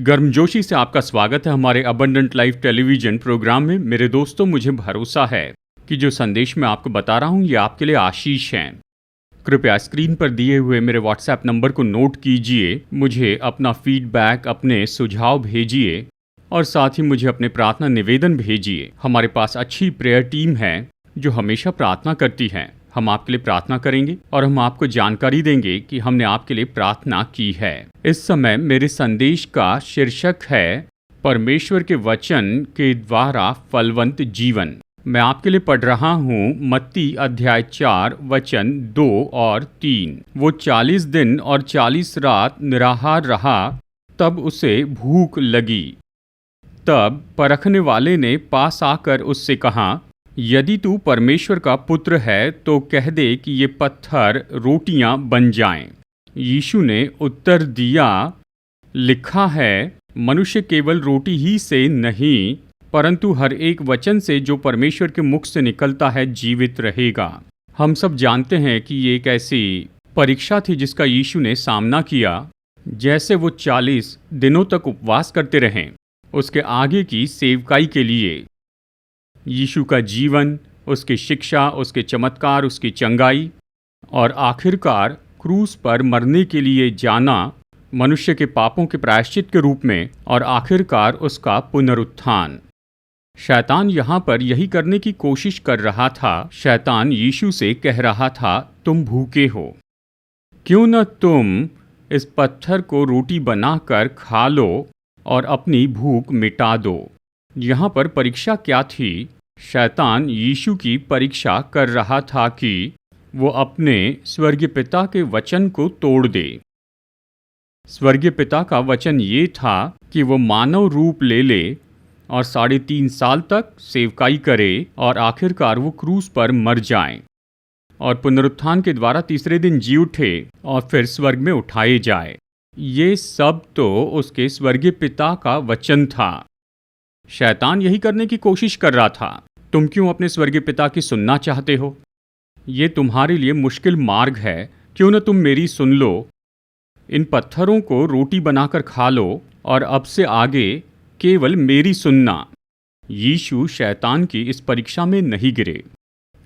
गर्मजोशी से आपका स्वागत है हमारे अबंडेंट लाइफ टेलीविजन प्रोग्राम में। मेरे दोस्तों, मुझे भरोसा है कि जो संदेश मैं आपको बता रहा हूँ ये आपके लिए आशीष हैं। कृपया स्क्रीन पर दिए हुए मेरे व्हाट्सएप नंबर को नोट कीजिए, मुझे अपना फीडबैक, अपने सुझाव भेजिए और साथ ही मुझे अपने प्रार्थना निवेदन भेजिए। हमारे पास अच्छी प्रेयर टीम है जो हमेशा प्रार्थना करती है। हम आपके लिए प्रार्थना करेंगे और हम आपको जानकारी देंगे कि हमने आपके लिए प्रार्थना की है। इस समय मेरे संदेश का शीर्षक है परमेश्वर के वचन के द्वारा फलवंत जीवन। मैं आपके लिए पढ़ रहा हूँ मत्ती अध्याय 4 वचन 2 और 3। वो 40 दिन और 40 रात निराहार रहा, तब उसे भूख लगी। तब परखने वाले ने पास आकर उससे कहा, यदि तू परमेश्वर का पुत्र है तो कह दे कि ये पत्थर रोटियां बन जाएं। यीशु ने उत्तर दिया, लिखा है, मनुष्य केवल रोटी ही से नहीं परंतु हर एक वचन से जो परमेश्वर के मुख से निकलता है जीवित रहेगा। हम सब जानते हैं कि ये एक ऐसी परीक्षा थी जिसका यीशु ने सामना किया। जैसे वो 40 दिनों तक उपवास करते रहें उसके आगे की सेवकाई के लिए। यीशु का जीवन, उसकी शिक्षा, उसके चमत्कार, उसकी चंगाई और आखिरकार क्रूस पर मरने के लिए जाना मनुष्य के पापों के प्रायश्चित के रूप में, और आखिरकार उसका पुनरुत्थान। शैतान यहाँ पर यही करने की कोशिश कर रहा था। शैतान यीशु से कह रहा था, तुम भूखे हो, क्यों न तुम इस पत्थर को रोटी बनाकर खा लो और अपनी भूख मिटा दो। यहाँ पर परीक्षा क्या थी? शैतान यीशु की परीक्षा कर रहा था कि वो अपने स्वर्गीय पिता के वचन को तोड़ दे। स्वर्गीय पिता का वचन ये था कि वो मानव रूप ले ले और 3.5 साल तक सेवकाई करे और आखिरकार वो क्रूस पर मर जाए और पुनरुत्थान के द्वारा तीसरे दिन जी उठे और फिर स्वर्ग में उठाए जाए। ये सब तो उसके स्वर्गीय पिता का वचन था। शैतान यही करने की कोशिश कर रहा था। तुम क्यों अपने स्वर्गीय पिता की सुनना चाहते हो? ये तुम्हारे लिए मुश्किल मार्ग है, क्यों न तुम मेरी सुन लो। इन पत्थरों को रोटी बनाकर खा लो और अब से आगे केवल मेरी सुनना। यीशु शैतान की इस परीक्षा में नहीं गिरे।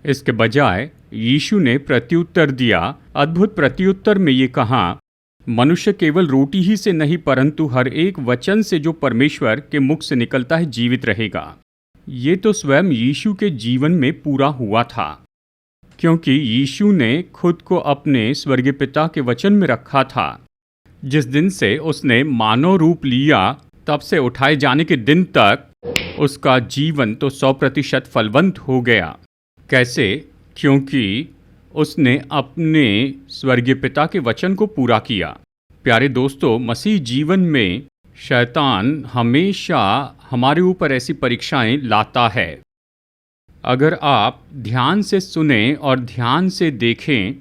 इसके बजाय यीशु ने प्रत्युत्तर दिया। अद्भुत प्रत्युत्तर में ये कहा, मनुष्य केवल रोटी ही से नहीं परंतु हर एक वचन से जो परमेश्वर के मुख से निकलता है जीवित रहेगा। ये तो स्वयं यीशु के जीवन में पूरा हुआ था, क्योंकि यीशु ने खुद को अपने स्वर्गीय पिता के वचन में रखा था। जिस दिन से उसने मानव रूप लिया तब से उठाए जाने के दिन तक उसका जीवन तो 100% फलवंत हो गया। कैसे? क्योंकि उसने अपने स्वर्गीय पिता के वचन को पूरा किया। प्यारे दोस्तों, मसीह जीवन में शैतान हमेशा हमारे ऊपर ऐसी परीक्षाएं लाता है। अगर आप ध्यान से सुने और ध्यान से देखें,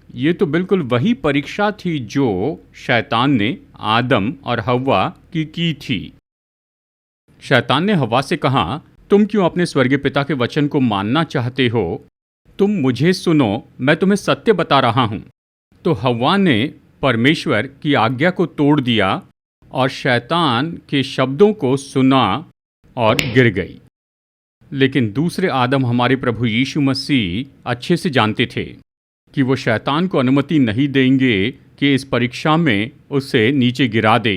ये तो बिल्कुल वही परीक्षा थी जो शैतान ने आदम और हव्वा की थी। शैतान ने हव्वा से कहा, तुम क्यों अपने स्वर्गीय पिता के वचन को मानना चाहते हो? तुम मुझे सुनो, मैं तुम्हें सत्य बता रहा हूँ। तो हव्वा ने परमेश्वर की आज्ञा को तोड़ दिया और शैतान के शब्दों को सुना और गिर गई। लेकिन दूसरे आदम हमारे प्रभु यीशु मसीह अच्छे से जानते थे कि वो शैतान को अनुमति नहीं देंगे कि इस परीक्षा में उसे नीचे गिरा दे।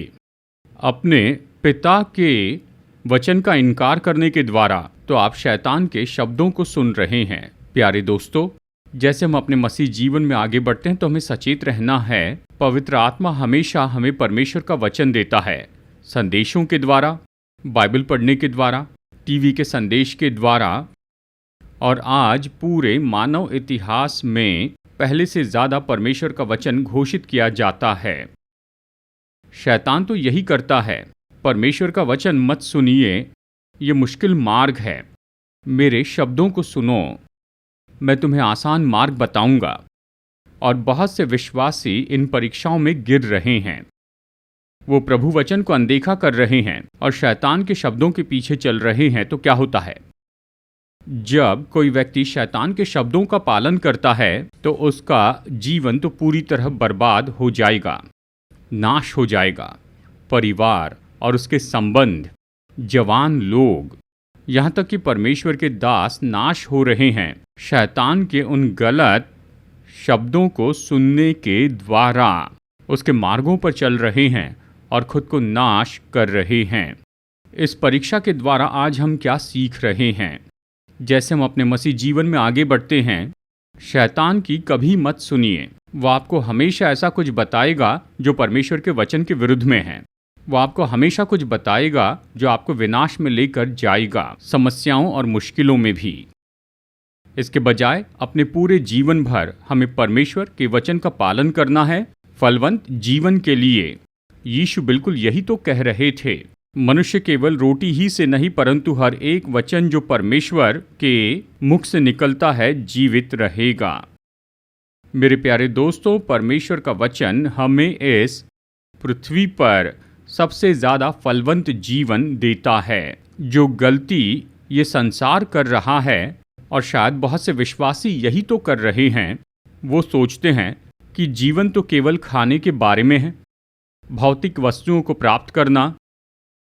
अपने पिता के वचन का इनकार करने के द्वारा तो आप शैतान के शब्दों को सुन रहे हैं। प्यारे दोस्तों, जैसे हम अपने मसीह जीवन में आगे बढ़ते हैं तो हमें सचेत रहना है। पवित्र आत्मा हमेशा हमें परमेश्वर का वचन देता है, संदेशों के द्वारा, बाइबल पढ़ने के द्वारा, टीवी के संदेश के द्वारा, और आज पूरे मानव इतिहास में पहले से ज़्यादा परमेश्वर का वचन घोषित किया जाता है। शैतान तो यही करता है, परमेश्वर का वचन मत सुनिए, ये मुश्किल मार्ग है, मेरे शब्दों को सुनो, मैं तुम्हें आसान मार्ग बताऊंगा। और बहुत से विश्वासी इन परीक्षाओं में गिर रहे हैं। वो प्रभु वचन को अनदेखा कर रहे हैं और शैतान के शब्दों के पीछे चल रहे हैं। तो क्या होता है? जब कोई व्यक्ति शैतान के शब्दों का पालन करता है तो उसका जीवन तो पूरी तरह बर्बाद हो जाएगा, नाश हो जाएगा। परिवार, और उसके संबंध, जवान लोग, यहाँ तक कि परमेश्वर के दास नाश हो रहे हैं शैतान के उन गलत शब्दों को सुनने के द्वारा। उसके मार्गों पर चल रहे हैं और खुद को नाश कर रहे हैं। इस परीक्षा के द्वारा आज हम क्या सीख रहे हैं? जैसे हम अपने मसीह जीवन में आगे बढ़ते हैं, शैतान की कभी मत सुनिए। वो आपको हमेशा ऐसा कुछ बताएगा जो परमेश्वर के वचन के विरुद्ध में है। वो आपको हमेशा कुछ बताएगा जो आपको विनाश में लेकर जाएगा, समस्याओं और मुश्किलों में भी। इसके बजाय अपने पूरे जीवन भर हमें परमेश्वर के वचन का पालन करना है, फलवंत जीवन के लिए। यीशु बिल्कुल यही तो कह रहे थे, मनुष्य केवल रोटी ही से नहीं परंतु हर एक वचन जो परमेश्वर के मुख से निकलता है जीवित रहेगा। मेरे प्यारे दोस्तों, परमेश्वर का वचन हमें इस पृथ्वी पर सबसे ज़्यादा फलवंत जीवन देता है। जो गलती ये संसार कर रहा है, और शायद बहुत से विश्वासी यही तो कर रहे हैं, वो सोचते हैं कि जीवन तो केवल खाने के बारे में है, भौतिक वस्तुओं को प्राप्त करना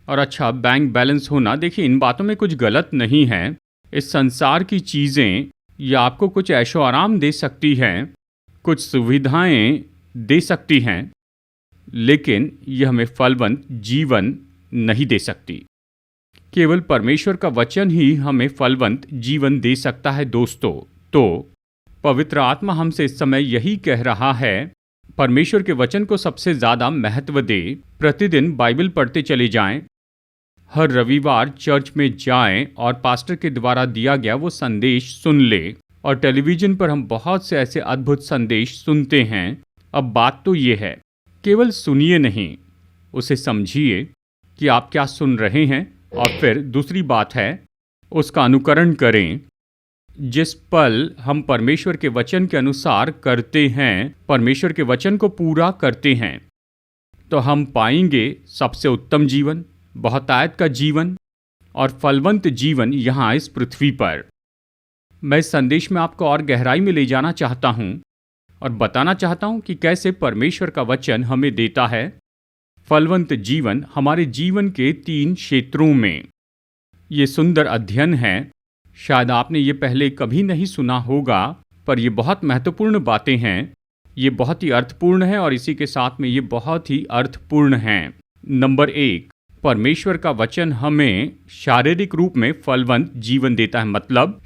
और अच्छा बैंक बैलेंस होना। देखिए, इन बातों में कुछ गलत नहीं है। इस संसार की चीज़ें या आपको कुछ ऐशो आराम दे सकती हैं, कुछ सुविधाएं दे सकती हैं, लेकिन यह हमें फलवंत जीवन नहीं दे सकती। केवल परमेश्वर का वचन ही हमें फलवंत जीवन दे सकता है दोस्तों। तो पवित्र आत्मा हमसे इस समय यही कह रहा है, परमेश्वर के वचन को सबसे ज़्यादा महत्व दे। प्रतिदिन बाइबल पढ़ते चले जाएं, हर रविवार चर्च में जाएं और पास्टर के द्वारा दिया गया वो संदेश सुन ले। और टेलीविज़न पर हम बहुत से ऐसे अद्भुत संदेश सुनते हैं। अब बात तो ये है, केवल सुनिए नहीं, उसे समझिए कि आप क्या सुन रहे हैं, और फिर दूसरी बात है उसका अनुकरण करें। जिस पल हम परमेश्वर के वचन के अनुसार करते हैं, परमेश्वर के वचन को पूरा करते हैं, तो हम पाएंगे सबसे उत्तम जीवन, बहुतायत का जीवन और फलवंत जीवन यहाँ इस पृथ्वी पर। मैं इस संदेश में आपको और गहराई में ले जाना चाहता हूँ और बताना चाहता हूँ कि कैसे परमेश्वर का वचन हमें देता है फलवंत जीवन हमारे जीवन के 3 क्षेत्रों में। ये सुंदर अध्ययन है, शायद आपने ये पहले कभी नहीं सुना होगा, पर ये बहुत महत्वपूर्ण बातें हैं। ये बहुत ही अर्थपूर्ण है और इसी के साथ में ये बहुत ही अर्थपूर्ण हैं। नंबर 1, परमेश्वर का वचन हमें शारीरिक रूप में फलवंत जीवन देता है। मतलब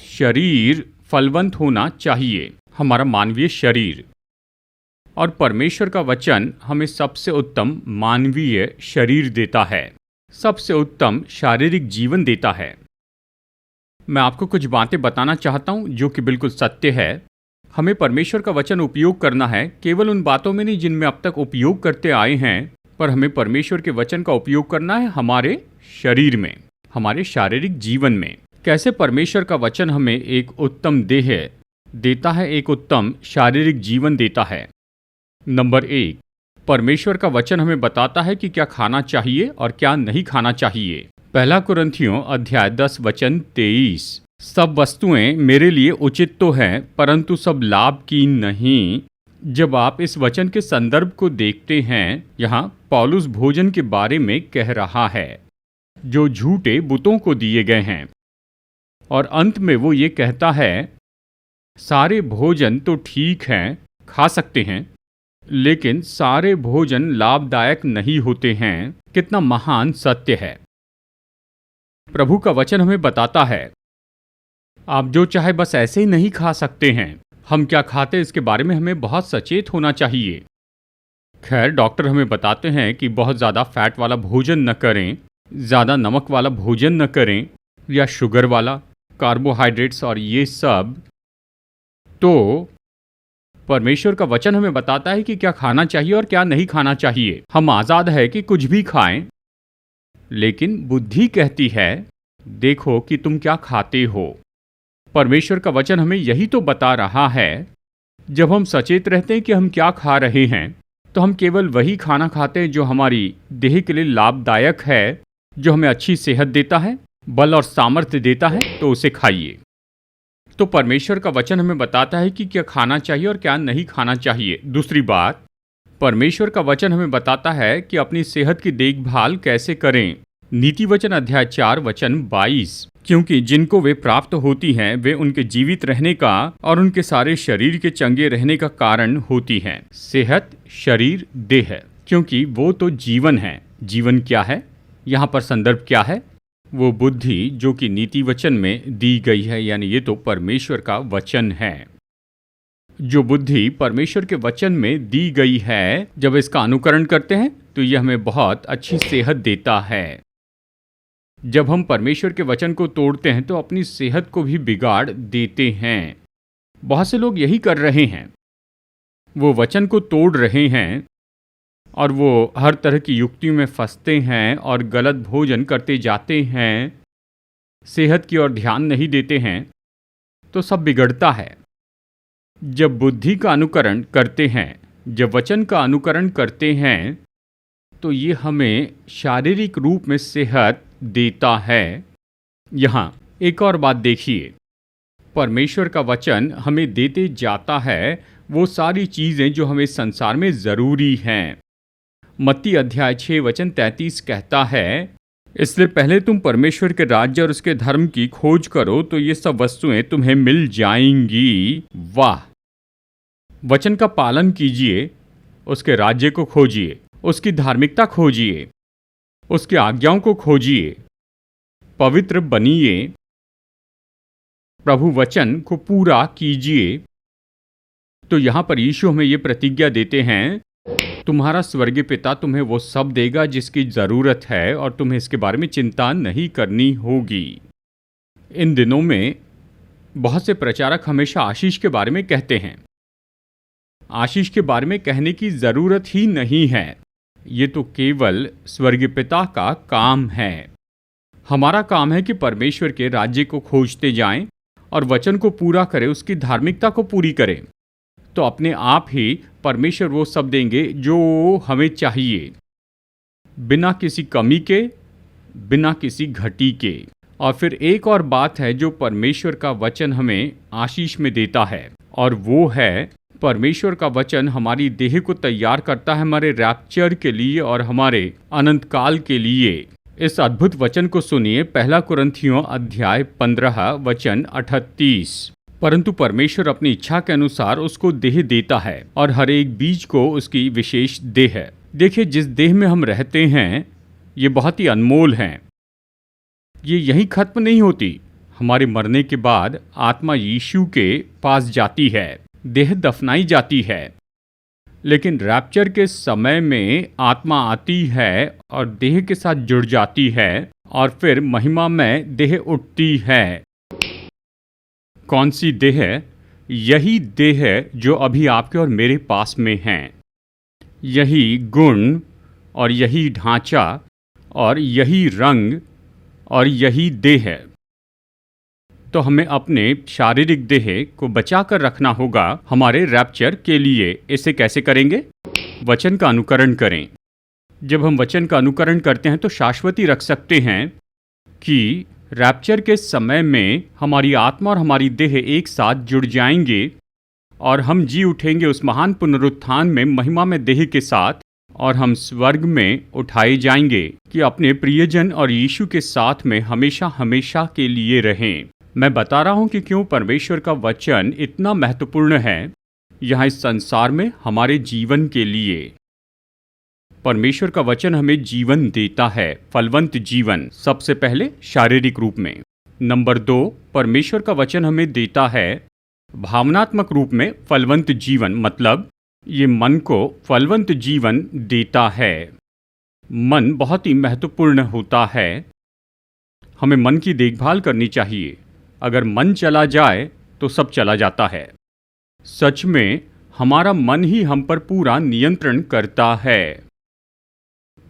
शरीर फलवंत होना चाहिए, हमारा मानवीय शरीर। और परमेश्वर का वचन हमें सबसे उत्तम मानवीय शरीर देता है, सबसे उत्तम शारीरिक जीवन देता है। मैं आपको कुछ बातें बताना चाहता हूं जो कि बिल्कुल सत्य है। हमें परमेश्वर का वचन उपयोग करना है, केवल उन बातों में नहीं जिनमें अब तक उपयोग करते आए हैं, पर हमें परमेश्वर के वचन का उपयोग करना है हमारे शरीर में, हमारे शारीरिक जीवन में। कैसे परमेश्वर का वचन हमें एक उत्तम देह देता है, एक उत्तम शारीरिक जीवन देता है। नंबर 1, परमेश्वर का वचन हमें बताता है कि क्या खाना चाहिए और क्या नहीं खाना चाहिए। 1 कुरिन्थियों अध्याय 10 वचन 23। सब वस्तुएं मेरे लिए उचित तो हैं, परंतु सब लाभ की नहीं। जब आप इस वचन के संदर्भ को देखते हैं, यहाँ पौलुस भोजन के बारे में कह रहा है जो झूठे बुतों को दिए गए हैं, और अंत में वो ये कहता है सारे भोजन तो ठीक हैं, खा सकते हैं, लेकिन सारे भोजन लाभदायक नहीं होते हैं। कितना महान सत्य है। प्रभु का वचन हमें बताता है आप जो चाहे बस ऐसे ही नहीं खा सकते हैं। हम क्या खाते इसके बारे में हमें बहुत सचेत होना चाहिए। खैर, डॉक्टर हमें बताते हैं कि बहुत ज़्यादा फैट वाला भोजन न करें, ज़्यादा नमक वाला भोजन न करें, या शुगर वाला, कार्बोहाइड्रेट्स और ये सब। तो परमेश्वर का वचन हमें बताता है कि क्या खाना चाहिए और क्या नहीं खाना चाहिए। हम आज़ाद है कि कुछ भी खाएं, लेकिन बुद्धि कहती है देखो कि तुम क्या खाते हो। परमेश्वर का वचन हमें यही तो बता रहा है। जब हम सचेत रहते हैं कि हम क्या खा रहे हैं, तो हम केवल वही खाना खाते हैं जो हमारी देह के लिए लाभदायक है, जो हमें अच्छी सेहत देता है, बल और सामर्थ्य देता है, तो उसे खाइए। तो परमेश्वर का वचन हमें बताता है कि क्या खाना चाहिए और क्या नहीं खाना चाहिए। दूसरी बात, परमेश्वर का वचन हमें बताता है कि अपनी सेहत की देखभाल कैसे करें। नीति वचन अध्याय 4 वचन 22, क्योंकि जिनको वे प्राप्त होती हैं वे उनके जीवित रहने का और उनके सारे शरीर के चंगे रहने का कारण होती हैं। सेहत, शरीर, देह, क्योंकि वो तो जीवन है। जीवन क्या है? यहाँ पर संदर्भ क्या है? वो बुद्धि जो कि नीति वचन में दी गई है, यानी ये तो परमेश्वर का वचन है। जो बुद्धि परमेश्वर के वचन में दी गई है, जब इसका अनुकरण करते हैं तो यह हमें बहुत अच्छी सेहत देता है। जब हम परमेश्वर के वचन को तोड़ते हैं तो अपनी सेहत को भी बिगाड़ देते हैं। बहुत से लोग यही कर रहे हैं, वो वचन को तोड़ रहे हैं और वो हर तरह की युक्तियों में फंसते हैं और गलत भोजन करते जाते हैं, सेहत की ओर ध्यान नहीं देते हैं, तो सब बिगड़ता है। जब बुद्धि का अनुकरण करते हैं, जब वचन का अनुकरण करते हैं, तो ये हमें शारीरिक रूप में सेहत देता है। यहाँ एक और बात देखिए, परमेश्वर का वचन हमें देते जाता है वो सारी चीज़ें जो हमें संसार में ज़रूरी हैं। मत्ती अध्याय 6 वचन 33 कहता है, इसलिए पहले तुम परमेश्वर के राज्य और उसके धर्म की खोज करो तो ये सब वस्तुएं तुम्हें मिल जाएंगी। वाह! वचन का पालन कीजिए, उसके राज्य को खोजिए, उसकी धार्मिकता खोजिए, उसकी आज्ञाओं को खोजिए, पवित्र बनिए, प्रभु वचन को पूरा कीजिए। तो यहाँ पर यीशु हमें ये प्रतिज्ञा देते हैं, तुम्हारा स्वर्गीय पिता तुम्हें वो सब देगा जिसकी ज़रूरत है और तुम्हें इसके बारे में चिंता नहीं करनी होगी। इन दिनों में बहुत से प्रचारक हमेशा आशीष के बारे में कहते हैं। आशीष के बारे में कहने की ज़रूरत ही नहीं है, ये तो केवल स्वर्गीय पिता का काम है। हमारा काम है कि परमेश्वर के राज्य को खोजते जाएं और वचन को पूरा करें, उसकी धार्मिकता को पूरी करें, तो अपने आप ही परमेश्वर वो सब देंगे जो हमें चाहिए, बिना किसी कमी के, बिना किसी घटी के। और फिर एक और बात है जो परमेश्वर का वचन हमें आशीष में देता है, और वो है परमेश्वर का वचन हमारी देह को तैयार करता है हमारे रैप्चर के लिए और हमारे अनंत काल के लिए। इस अद्भुत वचन को सुनिए, 1 कुरिन्थियों अध्याय 15 वचन 38। परंतु परमेश्वर अपनी इच्छा के अनुसार उसको देह देता है और हर एक बीज को उसकी विशेष देह है। देखिए, जिस देह में हम रहते हैं ये बहुत ही अनमोल है। ये यहीं खत्म नहीं होती, हमारे मरने के बाद आत्मा यीशु के पास जाती है, देह दफनाई जाती है, लेकिन रैप्चर के समय में आत्मा आती है और देह के साथ जुड़ जाती है और फिर महिमा में देह उठती है। कौन सी देह? यही देह जो अभी आपके और मेरे पास में है। यही गुण और यही ढांचा और यही रंग और यही देह। तो हमें अपने शारीरिक देह को बचा कर रखना होगा हमारे रैप्चर के लिए। इसे कैसे करेंगे? वचन का अनुकरण करें। जब हम वचन का अनुकरण करते हैं तो शाश्वती रख सकते हैं कि रैप्चर के समय में हमारी आत्मा और हमारी देह एक साथ जुड़ जाएंगे और हम जी उठेंगे उस महान पुनरुत्थान में महिमा में देह के साथ, और हम स्वर्ग में उठाए जाएंगे कि अपने प्रियजन और यीशु के साथ में हमेशा हमेशा के लिए रहें। मैं बता रहा हूं कि क्यों परमेश्वर का वचन इतना महत्वपूर्ण है यहाँ इस संसार में हमारे जीवन के लिए। परमेश्वर का वचन हमें जीवन देता है, फलवंत जीवन, सबसे पहले शारीरिक रूप में। नंबर 2, परमेश्वर का वचन हमें देता है भावनात्मक रूप में फलवंत जीवन, मतलब ये मन को फलवंत जीवन देता है। मन बहुत ही महत्वपूर्ण होता है, हमें मन की देखभाल करनी चाहिए। अगर मन चला जाए तो सब चला जाता है। सच में हमारा मन ही हम पर पूरा नियंत्रण करता है।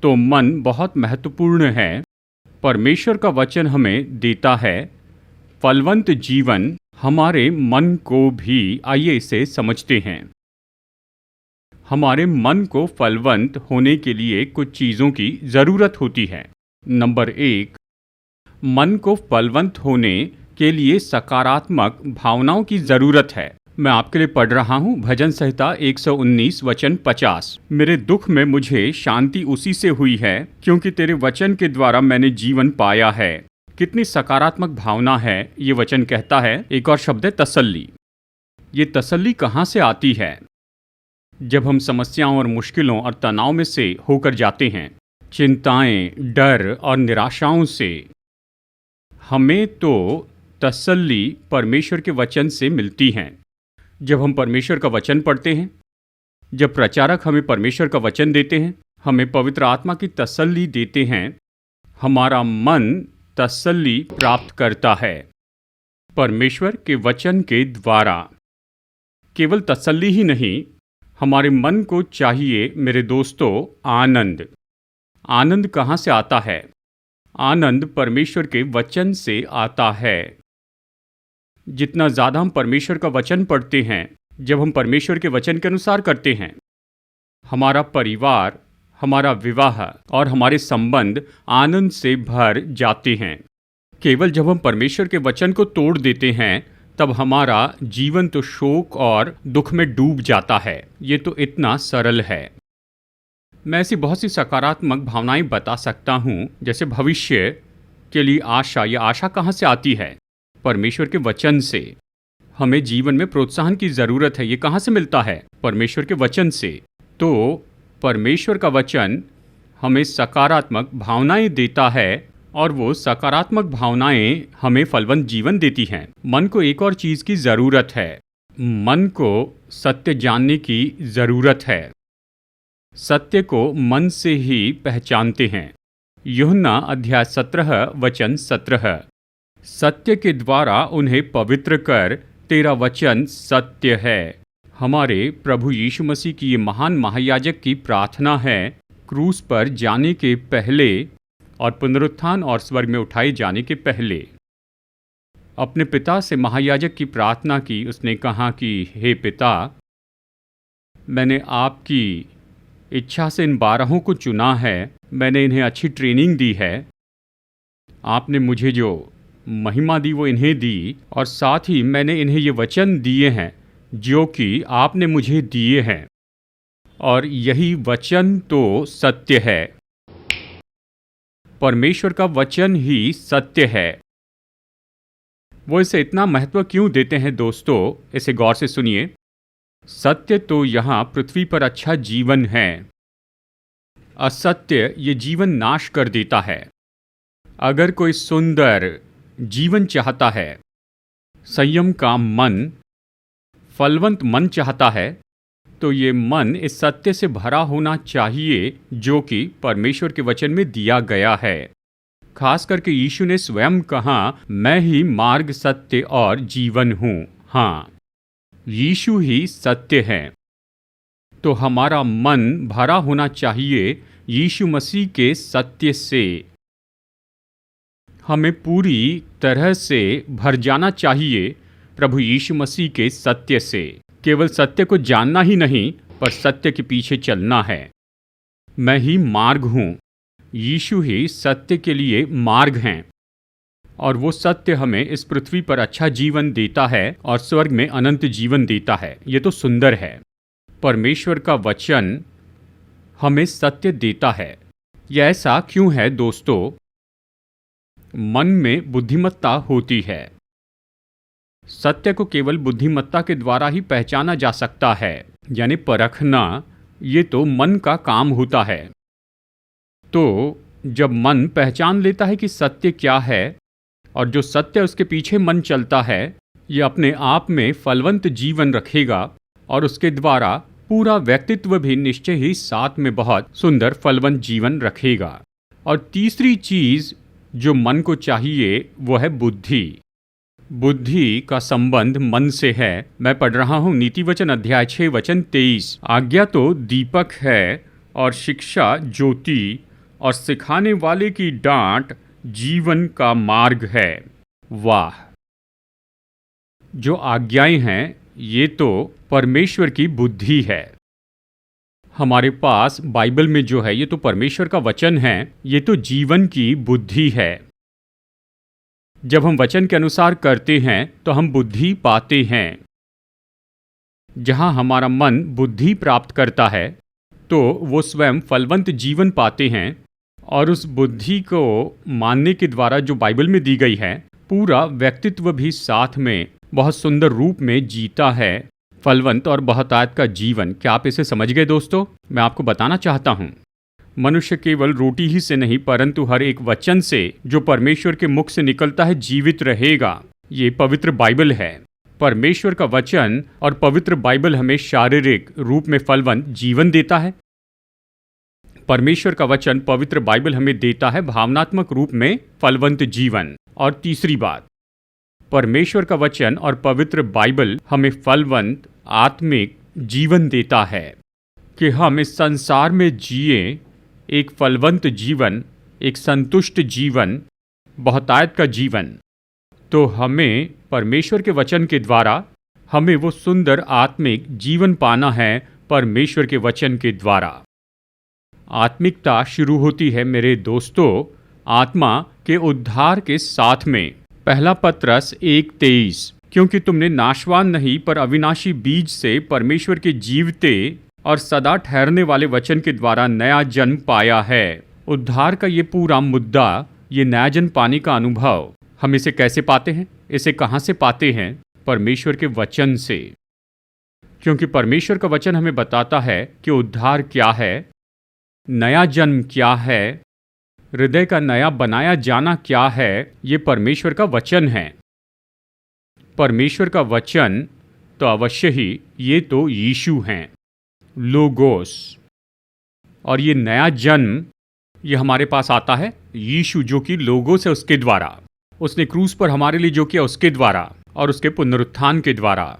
तो मन बहुत महत्वपूर्ण है। परमेश्वर का वचन हमें देता है फलवंत जीवन हमारे मन को भी। आइए इसे समझते हैं। हमारे मन को फलवंत होने के लिए कुछ चीज़ों की ज़रूरत होती है। नंबर 1, मन को फलवंत होने के लिए सकारात्मक भावनाओं की ज़रूरत है। मैं आपके लिए पढ़ रहा हूँ भजन संहिता 119 वचन 50। मेरे दुख में मुझे शांति उसी से हुई है, क्योंकि तेरे वचन के द्वारा मैंने जीवन पाया है। कितनी सकारात्मक भावना है, ये वचन कहता है। एक और शब्द है तसल्ली। ये तसल्ली कहाँ से आती है? जब हम समस्याओं और मुश्किलों और तनाव में से होकर जाते हैं, चिंताएं, डर और निराशाओं से, हमें तो तसल्ली परमेश्वर के वचन से मिलती हैं। जब हम परमेश्वर का वचन पढ़ते हैं, जब प्रचारक हमें परमेश्वर का वचन देते हैं, हमें पवित्र आत्मा की तसल्ली देते हैं, हमारा मन तसल्ली प्राप्त करता है परमेश्वर के वचन के द्वारा। केवल तसल्ली ही नहीं, हमारे मन को चाहिए मेरे दोस्तों आनंद। आनंद कहाँ से आता है? आनंद परमेश्वर के वचन से आता है। जितना ज़्यादा हम परमेश्वर का वचन पढ़ते हैं, जब हम परमेश्वर के वचन के अनुसार करते हैं, हमारा परिवार, हमारा विवाह और हमारे संबंध आनंद से भर जाते हैं। केवल जब हम परमेश्वर के वचन को तोड़ देते हैं, तब हमारा जीवन तो शोक और दुख में डूब जाता है। ये तो इतना सरल है। मैं ऐसी बहुत सी सकारात्मक भावनाएं बता सकता हूँ, जैसे भविष्य के लिए आशा। ये आशा कहाँ से आती है? परमेश्वर के वचन से। हमें जीवन में प्रोत्साहन की ज़रूरत है, ये कहाँ से मिलता है? परमेश्वर के वचन से। तो परमेश्वर का वचन हमें सकारात्मक भावनाएं देता है, और वो सकारात्मक भावनाएं हमें फलवंत जीवन देती हैं। मन को एक और चीज़ की ज़रूरत है। मन को सत्य जानने की ज़रूरत है। सत्य को मन से ही पहचानते हैं। यूहन्ना अध्याय 17 वचन 17। सत्य के द्वारा उन्हें पवित्र कर, तेरा वचन सत्य है। हमारे प्रभु यीशु मसीह की ये महान महायाजक की प्रार्थना है। क्रूस पर जाने के पहले और पुनरुत्थान और स्वर्ग में उठाए जाने के पहले अपने पिता से महायाजक की प्रार्थना की। उसने कहा कि हे पिता, मैंने आपकी इच्छा से इन 12 को चुना है। मैंने इन्हें अच्छी ट्रेनिंग दी है। आपने मुझे जो महिमा दी वो इन्हें दी, और साथ ही मैंने इन्हें ये वचन दिए हैं जो कि आपने मुझे दिए हैं, और यही वचन तो सत्य है। परमेश्वर का वचन ही सत्य है। वो इसे इतना महत्व क्यों देते हैं दोस्तों? इसे गौर से सुनिए। सत्य तो यहाँ पृथ्वी पर अच्छा जीवन है। असत्य ये जीवन नाश कर देता है। अगर कोई सुंदर जीवन चाहता है, संयम का मन, फलवंत मन चाहता है, तो ये मन इस सत्य से भरा होना चाहिए जो कि परमेश्वर के वचन में दिया गया है। खास करके यीशु ने स्वयं कहा, मैं ही मार्ग, सत्य और जीवन हूँ। हाँ, यीशु ही सत्य है। तो हमारा मन भरा होना चाहिए यीशु मसीह के सत्य से। हमें पूरी तरह से भर जाना चाहिए प्रभु यीशु मसीह के सत्य से। केवल सत्य को जानना ही नहीं, पर सत्य के पीछे चलना है। मैं ही मार्ग हूँ। यीशु ही सत्य के लिए मार्ग हैं, और वो सत्य हमें इस पृथ्वी पर अच्छा जीवन देता है और स्वर्ग में अनंत जीवन देता है। ये तो सुंदर है। परमेश्वर का वचन हमें सत्य देता है। यह ऐसा क्यों है दोस्तों? मन में बुद्धिमत्ता होती है। सत्य को केवल बुद्धिमत्ता के द्वारा ही पहचाना जा सकता है, यानी परखना। ये तो मन का काम होता है। तो जब मन पहचान लेता है कि सत्य क्या है, और जो सत्य उसके पीछे मन चलता है, ये अपने आप में फलवंत जीवन रखेगा, और उसके द्वारा पूरा व्यक्तित्व भी निश्चय ही साथ में बहुत सुंदर फलवंत जीवन रखेगा। और तीसरी चीज जो मन को चाहिए वो है बुद्धि। बुद्धि का संबंध मन से है। मैं पढ़ रहा हूँ नीति वचन अध्याय 6 वचन 23। आज्ञा तो दीपक है, और शिक्षा ज्योति, और सिखाने वाले की डांट जीवन का मार्ग है। वाह! जो आज्ञाएं हैं ये तो परमेश्वर की बुद्धि है। हमारे पास बाइबल में जो है ये तो परमेश्वर का वचन है। ये तो जीवन की बुद्धि है। जब हम वचन के अनुसार करते हैं तो हम बुद्धि पाते हैं। जहाँ हमारा मन बुद्धि प्राप्त करता है तो वो स्वयं फलवंत जीवन पाते हैं, और उस बुद्धि को मानने के द्वारा जो बाइबल में दी गई है, पूरा व्यक्तित्व भी साथ में बहुत सुंदर रूप में जीता है फलवंत और बहुतायत का जीवन। क्या आप इसे समझ गए दोस्तों? मैं आपको बताना चाहता हूँ, मनुष्य केवल रोटी ही से नहीं परंतु हर एक वचन से जो परमेश्वर के मुख से निकलता है जीवित रहेगा। ये पवित्र बाइबल है। परमेश्वर का वचन और पवित्र बाइबल हमें शारीरिक रूप में फलवंत जीवन देता है। परमेश्वर का वचन पवित्र बाइबल हमें देता है भावनात्मक रूप में फलवंत जीवन। और तीसरी बात, परमेश्वर का वचन और पवित्र बाइबल हमें फलवंत आत्मिक जीवन देता है कि हम इस संसार में जिए एक फलवंत जीवन, एक संतुष्ट जीवन, बहुतायत का जीवन। तो हमें परमेश्वर के वचन के द्वारा हमें वो सुंदर आत्मिक जीवन पाना है परमेश्वर के वचन के द्वारा। आत्मिकता शुरू होती है मेरे दोस्तों आत्मा के उद्धार के साथ में। पहला पत्रस 1:23, क्योंकि तुमने नाशवान नहीं पर अविनाशी बीज से परमेश्वर के जीवते और सदा ठहरने वाले वचन के द्वारा नया जन्म पाया है। उद्धार का ये पूरा मुद्दा, ये नया जन्म पाने का अनुभव, हम इसे कैसे पाते हैं? इसे कहाँ से पाते हैं? परमेश्वर के वचन से। क्योंकि परमेश्वर का वचन हमें बताता है कि उद्धार क्या है, नया जन्म क्या है, हृदय का नया बनाया जाना क्या है। ये परमेश्वर का वचन है। परमेश्वर का वचन तो अवश्य ही ये तो यीशु हैं, लोगोस। और ये नया जन्म ये हमारे पास आता है यीशु, जो कि लोगोस है, उसके द्वारा। उसने क्रूस पर हमारे लिए जो किया उसके द्वारा और उसके पुनरुत्थान के द्वारा।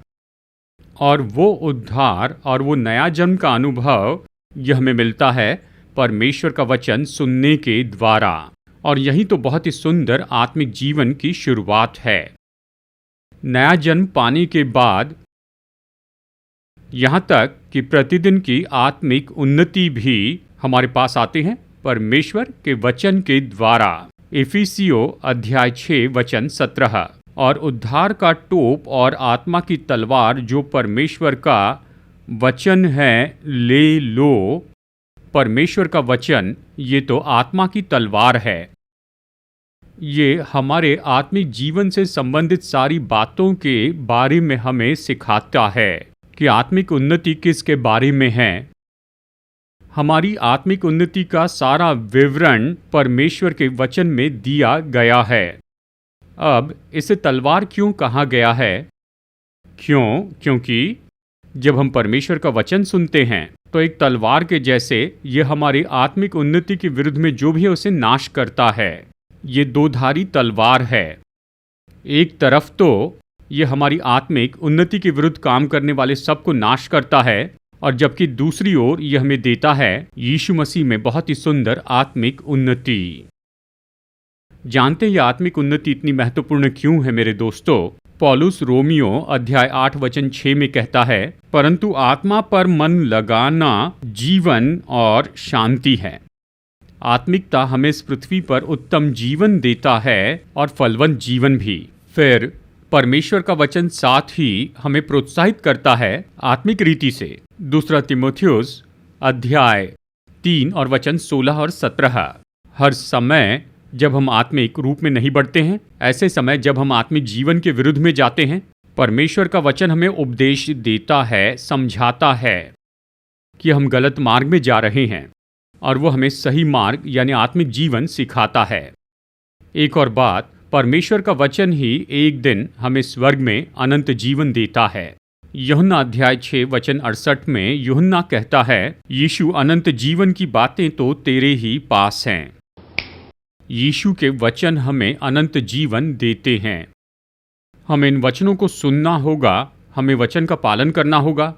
और वो उद्धार और वो नया जन्म का अनुभव यह हमें मिलता है परमेश्वर का वचन सुनने के द्वारा। और यही तो बहुत ही सुंदर आत्मिक जीवन की शुरुआत है। नया जन्म पाने के बाद यहाँ तक कि प्रतिदिन की आत्मिक उन्नति भी हमारे पास आते हैं परमेश्वर के वचन के द्वारा। इफिसियों अध्याय 6 वचन 17, और उद्धार का टोप और आत्मा की तलवार जो परमेश्वर का वचन है ले लो। परमेश्वर का वचन ये तो आत्मा की तलवार है। ये हमारे आत्मिक जीवन से संबंधित सारी बातों के बारे में हमें सिखाता है कि आत्मिक उन्नति किसके बारे में है। हमारी आत्मिक उन्नति का सारा विवरण परमेश्वर के वचन में दिया गया है। अब इसे तलवार क्यों कहा गया है? क्योंकि जब हम परमेश्वर का वचन सुनते हैं तो एक तलवार के जैसे ये हमारी आत्मिक उन्नति के विरुद्ध में जो भी है उसे नाश करता है। ये दोधारी तलवार है। एक तरफ तो ये हमारी आत्मिक उन्नति के विरुद्ध काम करने वाले सबको नाश करता है, और जबकि दूसरी ओर यह हमें देता है यीशु मसीह में बहुत ही सुंदर आत्मिक उन्नति। जानते हैं ये आत्मिक उन्नति इतनी महत्वपूर्ण क्यों है मेरे दोस्तों? पौलुस रोमियो अध्याय 8 वचन 6 में कहता है, परंतु आत्मा पर मन लगाना जीवन और शांति है। आत्मिकता हमें इस पृथ्वी पर उत्तम जीवन देता है और फलवंत जीवन भी। फिर परमेश्वर का वचन साथ ही हमें प्रोत्साहित करता है आत्मिक रीति से। दूसरा तीमुथियुस अध्याय 3 और वचन 16 और 17, हर समय जब हम आत्मिक रूप में नहीं बढ़ते हैं, ऐसे समय जब हम आत्मिक जीवन के विरुद्ध में जाते हैं, परमेश्वर का वचन हमें उपदेश देता है, समझाता है कि हम गलत मार्ग में जा रहे हैं, और वो हमें सही मार्ग यानी आत्मिक जीवन सिखाता है। एक और बात, परमेश्वर का वचन ही एक दिन हमें स्वर्ग में अनंत जीवन देता है। यूहन्ना अध्याय 6 वचन 68 में यूहन्ना कहता है, यीशु अनंत जीवन की बातें तो तेरे ही पास हैं। यीशु के वचन हमें अनंत जीवन देते हैं। हमें इन वचनों को सुनना होगा, हमें वचन का पालन करना होगा,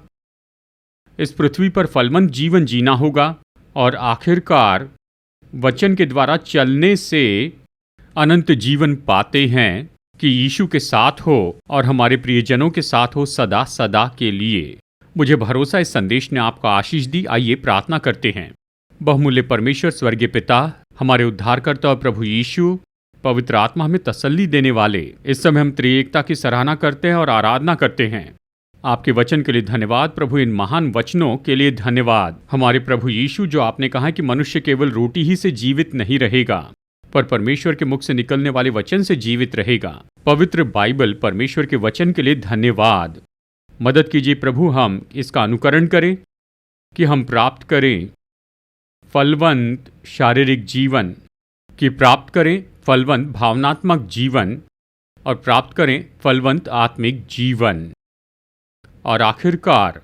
इस पृथ्वी पर फलवंत जीवन जीना होगा, और आखिरकार वचन के द्वारा चलने से अनंत जीवन पाते हैं कि यीशु के साथ हो और हमारे प्रियजनों के साथ हो सदा सदा के लिए। मुझे भरोसा इस संदेश ने आपको आशीष दी। आइए प्रार्थना करते हैं। बहुमूल्य परमेश्वर, स्वर्गीय पिता, हमारे उद्धारकर्ता और प्रभु यीशु, पवित्र आत्मा हमें तसल्ली देने वाले, इस समय हम त्रिएकता की सराहना करते हैं और आराधना करते हैं। आपके वचन के लिए धन्यवाद प्रभु, इन महान वचनों के लिए धन्यवाद। हमारे प्रभु यीशु, जो आपने कहा कि मनुष्य केवल रोटी ही से जीवित नहीं रहेगा पर परमेश्वर के मुख से निकलने वाले वचन से जीवित रहेगा। पवित्र बाइबल परमेश्वर के वचन के लिए धन्यवाद। मदद कीजिए प्रभु, हम इसका अनुकरण करें कि हम प्राप्त करें फलवंत शारीरिक जीवन, कि प्राप्त करें फलवंत भावनात्मक जीवन और प्राप्त करें फलवंत आत्मिक जीवन, और आखिरकार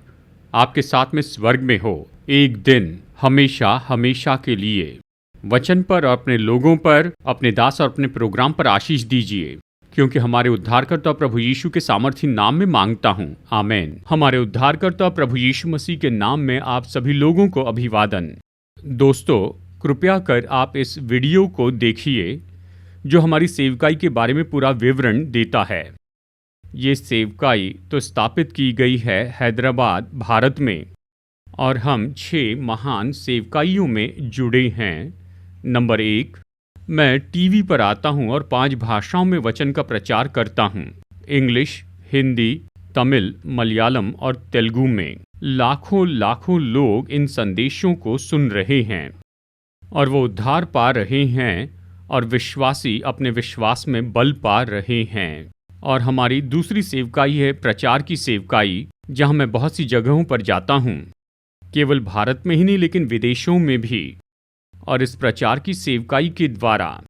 आपके साथ में स्वर्ग में हो एक दिन, हमेशा हमेशा के लिए। वचन पर और अपने लोगों पर, अपने दास और अपने प्रोग्राम पर आशीष दीजिए, क्योंकि हमारे उद्धारकर्ता प्रभु यीशु के सामर्थी नाम में मांगता हूँ, आमेन। हमारे उद्धारकर्ता प्रभु यीशु मसीह के नाम में आप सभी लोगों को अभिवादन। दोस्तों, कृपया कर आप इस वीडियो को देखिए जो हमारी सेवकाई के बारे में पूरा विवरण देता है। ये सेवकाई तो स्थापित की गई है हैदराबाद, भारत में, और हम 6 महान सेवकाइयों में जुड़े हैं। नंबर 1, मैं टीवी पर आता हूं और 5 भाषाओं में वचन का प्रचार करता हूं, इंग्लिश, हिंदी, तमिल, मलयालम और तेलुगु में। लाखों लाखों लोग इन संदेशों को सुन रहे हैं और वो उद्धार पा रहे हैं और विश्वासी अपने विश्वास में बल पा रहे हैं। और हमारी दूसरी सेवकाई है प्रचार की सेवकाई, जहां मैं बहुत सी जगहों पर जाता हूं, केवल भारत में ही नहीं लेकिन विदेशों में भी। और इस प्रचार की सेवकाई के द्वारा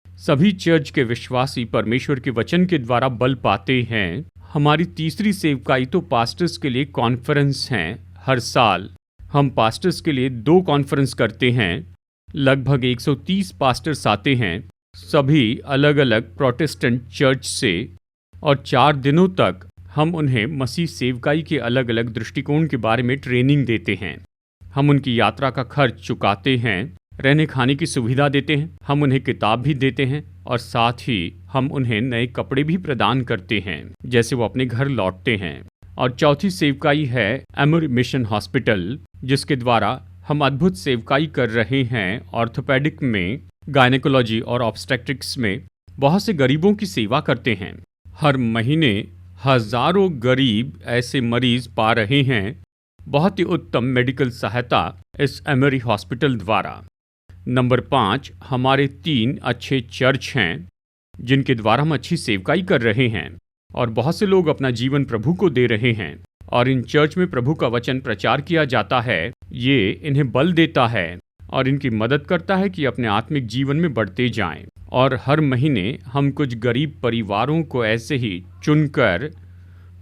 सभी चर्च के विश्वासी परमेश्वर के वचन के द्वारा बल पाते हैं। हमारी तीसरी सेवकाई तो पास्टर्स के लिए कॉन्फ्रेंस हैं। हर साल हम पास्टर्स के लिए 2 कॉन्फ्रेंस करते हैं। लगभग 130 पास्टर्स आते हैं, सभी अलग अलग प्रोटेस्टेंट चर्च से, और 4 दिनों तक हम उन्हें मसीह सेवकाई के अलग अलग दृष्टिकोण के बारे में ट्रेनिंग देते हैं। हम उनकी यात्रा का खर्च चुकाते हैं, रहने खाने की सुविधा देते हैं, हम उन्हें किताब भी देते हैं और साथ ही हम उन्हें नए कपड़े भी प्रदान करते हैं जैसे वो अपने घर लौटते हैं। और चौथी सेवकाई है एमोरी मिशन हॉस्पिटल, जिसके द्वारा हम अद्भुत सेवकाई कर रहे हैं। ऑर्थोपेडिक में, गायनेकोलॉजी और ऑब्स्टेट्रिक्स में बहुत से गरीबों की सेवा करते हैं। हर महीने हजारों गरीब ऐसे मरीज पा रहे हैं बहुत ही उत्तम मेडिकल सहायता इस एमोरी हॉस्पिटल द्वारा। नंबर 5, हमारे 3 अच्छे चर्च हैं जिनके द्वारा हम अच्छी सेवकाई कर रहे हैं और बहुत से लोग अपना जीवन प्रभु को दे रहे हैं। और इन चर्च में प्रभु का वचन प्रचार किया जाता है। ये इन्हें बल देता है और इनकी मदद करता है कि अपने आत्मिक जीवन में बढ़ते जाएं। और हर महीने हम कुछ गरीब परिवारों को ऐसे ही चुनकर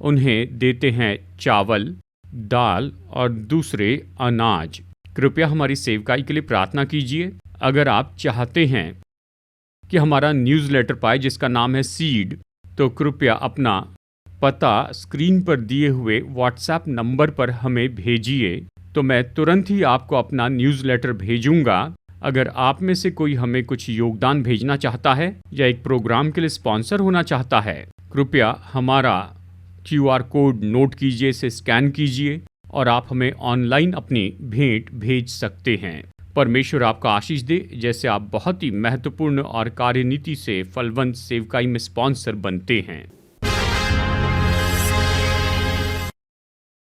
उन्हें देते हैं चावल, दाल और दूसरे अनाज। कृपया हमारी सेवकाई के लिए प्रार्थना कीजिए। अगर आप चाहते हैं कि हमारा न्यूज़लेटर पाए जिसका नाम है सीड, तो कृपया अपना पता स्क्रीन पर दिए हुए व्हाट्सएप नंबर पर हमें भेजिए, तो मैं तुरंत ही आपको अपना न्यूज़लेटर भेजूंगा। अगर आप में से कोई हमें कुछ योगदान भेजना चाहता है या एक प्रोग्राम के लिए स्पॉन्सर होना चाहता है, कृपया हमारा QR कोड नोट कीजिए, इसे स्कैन कीजिए और आप हमें ऑनलाइन अपनी भेंट भेज सकते हैं। परमेश्वर आपका आशीष दे, जैसे आप बहुत ही महत्वपूर्ण और कार्यनीति से फलवंत सेवकाई में स्पॉन्सर बनते हैं।